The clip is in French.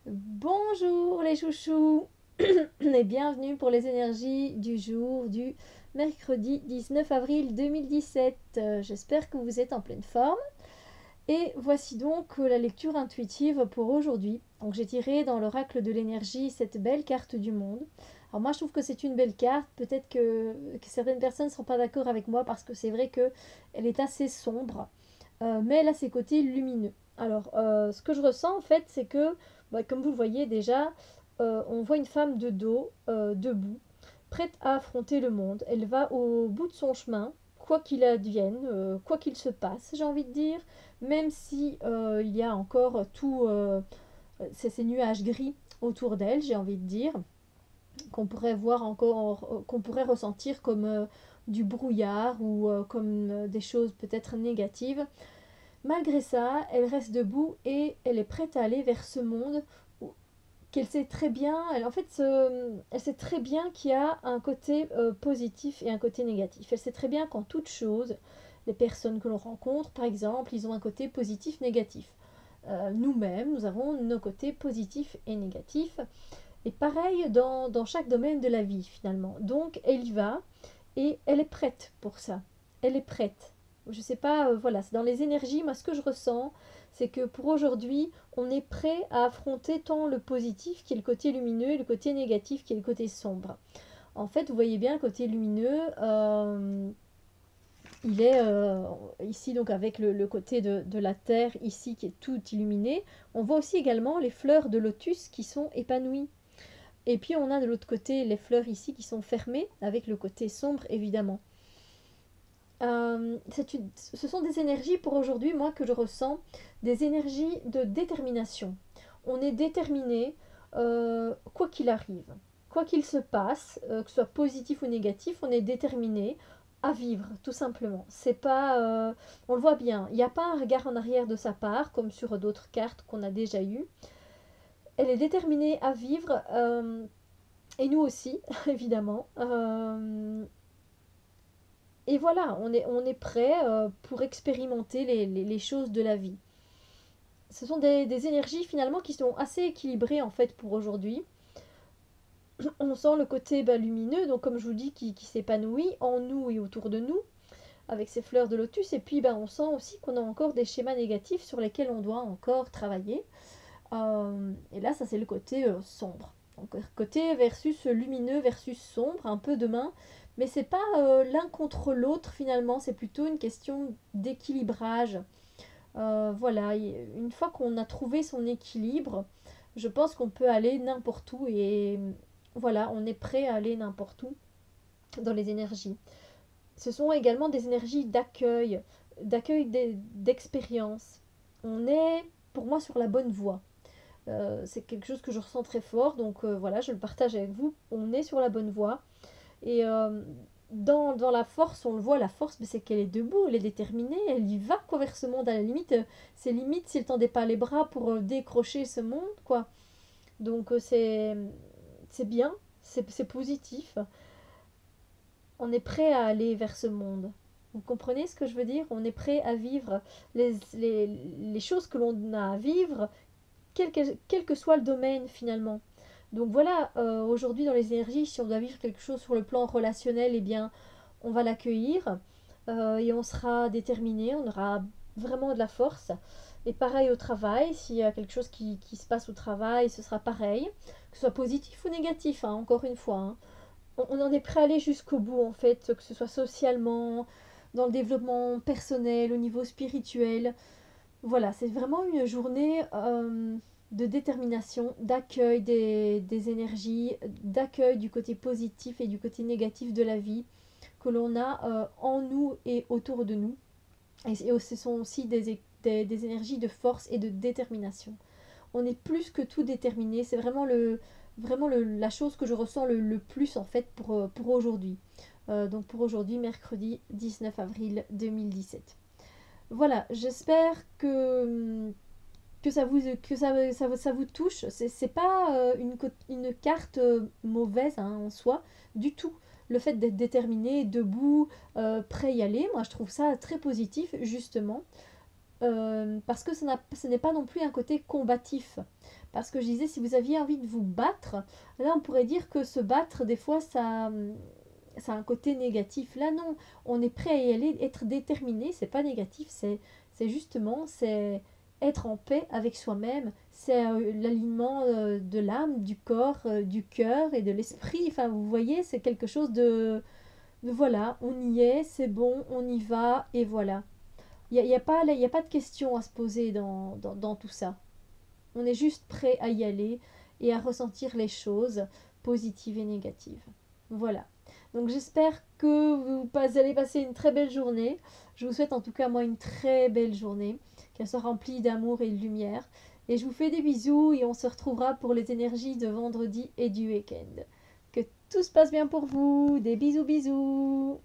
Bonjour les chouchous et bienvenue pour les énergies du jour du mercredi 19 avril 2017. J'espère que vous êtes en pleine forme. Et voici donc la lecture intuitive pour aujourd'hui. Donc j'ai tiré dans l'oracle de l'énergie cette belle carte du monde. Alors moi je trouve que c'est une belle carte. Peut-être que certaines personnes ne seront pas d'accord avec moi parce que c'est vrai qu'elle est assez sombre. Mais elle a ses côtés lumineux. Alors, ce que je ressens en fait, c'est que, comme vous le voyez déjà, on voit une femme de dos, debout, prête à affronter le monde. Elle va au bout de son chemin, quoi qu'il advienne, quoi qu'il se passe, j'ai envie de dire, même si il y a encore tout ces nuages gris autour d'elle, j'ai envie de dire, qu'on pourrait voir encore, qu'on pourrait ressentir comme du brouillard ou comme des choses peut-être négatives. Malgré ça, elle reste debout et elle est prête à aller vers ce monde qu'elle sait très bien. Elle sait très bien qu'il y a un côté positif et un côté négatif. Elle sait très bien qu'en toute chose, les personnes que l'on rencontre, par exemple, ils ont un côté positif, négatif. Nous-mêmes, nous avons nos côtés positifs et négatifs. Et pareil dans chaque domaine de la vie, finalement. Donc, elle y va et elle est prête pour ça. Elle est prête. Je sais pas, voilà, c'est dans les énergies, moi ce que je ressens, c'est que pour aujourd'hui, on est prêt à affronter tant le positif qui est le côté lumineux et le côté négatif qui est le côté sombre. En fait, vous voyez bien le côté lumineux, il est ici donc avec le côté de la terre ici qui est tout illuminé. On voit aussi également les fleurs de lotus qui sont épanouies. Et puis on a de l'autre côté les fleurs ici qui sont fermées avec le côté sombre évidemment. Ce sont des énergies pour aujourd'hui, moi, que je ressens, des énergies de détermination. On est déterminé, quoi qu'il arrive, quoi qu'il se passe, que ce soit positif ou négatif, on est déterminé à vivre, tout simplement. C'est pas, on le voit bien, il n'y a pas un regard en arrière de sa part, comme sur d'autres cartes qu'on a déjà eues. Elle est déterminée à vivre, et nous aussi, évidemment. Et voilà, on est prêt pour expérimenter les choses de la vie. Ce sont des énergies finalement qui sont assez équilibrées en fait pour aujourd'hui. On sent le côté lumineux, donc comme je vous dis, qui s'épanouit en nous et autour de nous, avec ces fleurs de lotus. Et puis on sent aussi qu'on a encore des schémas négatifs sur lesquels on doit encore travailler. Et là, ça c'est le côté sombre. Donc côté versus lumineux versus sombre, un peu demain. Mais c'est pas l'un contre l'autre finalement, c'est plutôt une question d'équilibrage. Voilà, une fois qu'on a trouvé son équilibre, je pense qu'on peut aller n'importe où et voilà, on est prêt à aller n'importe où dans les énergies. Ce sont également des énergies d'accueil d'expérience. On est, pour moi, sur la bonne voie. C'est quelque chose que je ressens très fort, donc voilà, je le partage avec vous. On est sur la bonne voie. Et dans la force, on le voit, la force, mais c'est qu'elle est debout, elle est déterminée, elle y va quoi vers ce monde. À la limite, c'est limite s'il tendait pas les bras pour décrocher ce monde, quoi. Donc c'est bien, c'est positif. On est prêt à aller vers ce monde. Vous comprenez ce que je veux dire? On est prêt à vivre les choses que l'on a à vivre, quel que soit le domaine finalement. Donc voilà, aujourd'hui dans les énergies, si on doit vivre quelque chose sur le plan relationnel, eh bien, on va l'accueillir et on sera déterminé, on aura vraiment de la force. Et pareil au travail, s'il y a quelque chose qui se passe au travail, ce sera pareil, que ce soit positif ou négatif, hein, encore une fois. Hein. On en est prêt à aller jusqu'au bout, en fait, que ce soit socialement, dans le développement personnel, au niveau spirituel. Voilà, c'est vraiment une journée de détermination, d'accueil des énergies, d'accueil du côté positif et du côté négatif de la vie que l'on a en nous et autour de nous. Et ce sont aussi des énergies de force et de détermination. On est plus que tout déterminé, c'est vraiment la chose que je ressens le plus en fait pour aujourd'hui. Donc pour aujourd'hui, mercredi 19 avril 2017. Voilà, j'espère que ça vous touche. C'est pas une carte mauvaise hein, en soi, du tout. Le fait d'être déterminé, debout, prêt à y aller, moi je trouve ça très positif, justement. parce que ce n'est pas non plus un côté combatif. Parce que je disais, si vous aviez envie de vous battre, là on pourrait dire que se battre, des fois, ça a un côté négatif. Là non, on est prêt à y aller, être déterminé, c'est pas négatif, c'est justement, c'est être en paix avec soi-même, c'est l'alignement de l'âme, du corps, du cœur et de l'esprit. Enfin, vous voyez, c'est quelque chose de voilà, on y est, c'est bon, on y va, et voilà. Il y a pas de question à se poser dans tout ça. On est juste prêt à y aller et à ressentir les choses positives et négatives. Voilà. Donc j'espère que vous allez passer une très belle journée. Je vous souhaite en tout cas moi une très belle journée, qu'elle soit remplie d'amour et de lumière. Et je vous fais des bisous et on se retrouvera pour les énergies de vendredi et du week-end. Que tout se passe bien pour vous. Des bisous bisous.